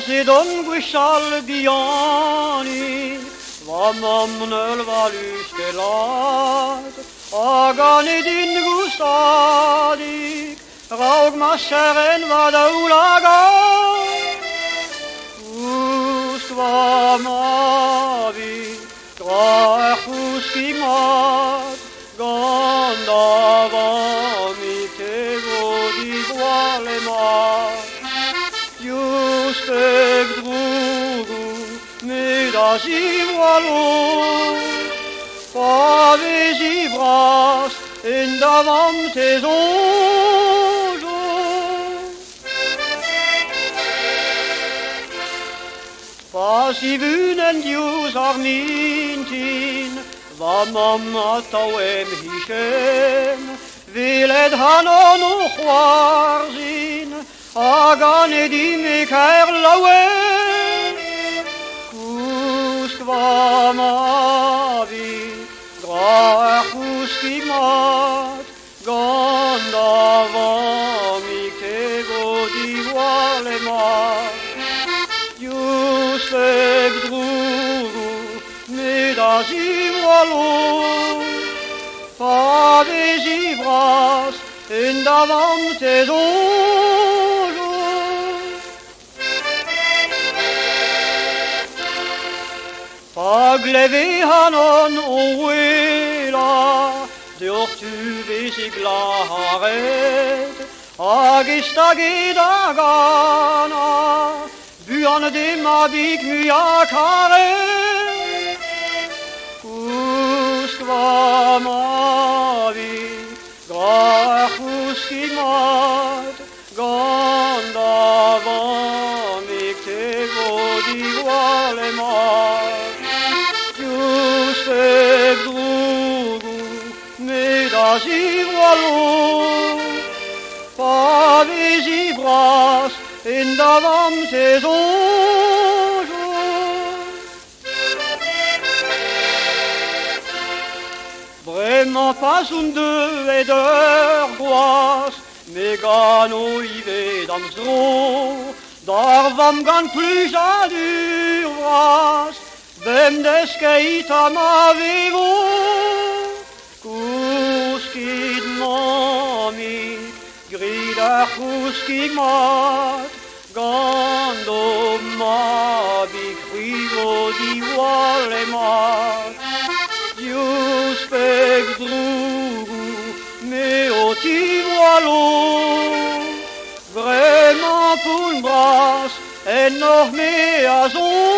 Sidon gwishal biani, va mamnel valuskelad, agan edin gustadik, raug mascheren vadaulaga. Usk va mavi, graach uskimad, gandava mitego di gualemat. Juspek drugu, medas ivoalos, paves ivras, en davam tes ojos. Pasivunen dius armintin, vamam atawem hishem, viled hanon uchwarzin, agan edim ekaer lawen. Kusk vamavi, grach uskimat, gandavam iktego divoalemat. Justek drugu, medas ivoalos, paves ivras, en davam tes ojos. Paglevi hanon oela, deortuve siglaharet, agistagid agana, buan de mabik myakaret. Kusk vamavi, grach uskimat, gandavam iktego divoalemat. Justek drugu, medas ivoalos, paves ivras, en davam tes ojos. Bremañ pas un deus ur goaz, me gano ivet am zro, dar vam gant plus a ur vras, bem deskeit am avevo. Kuskid mamik, grid ar kuskig mat, gando mabik rivo divoalemat. Juspek drugu, me o tivoalos, vraiment pour une brasse, et noch me a zon.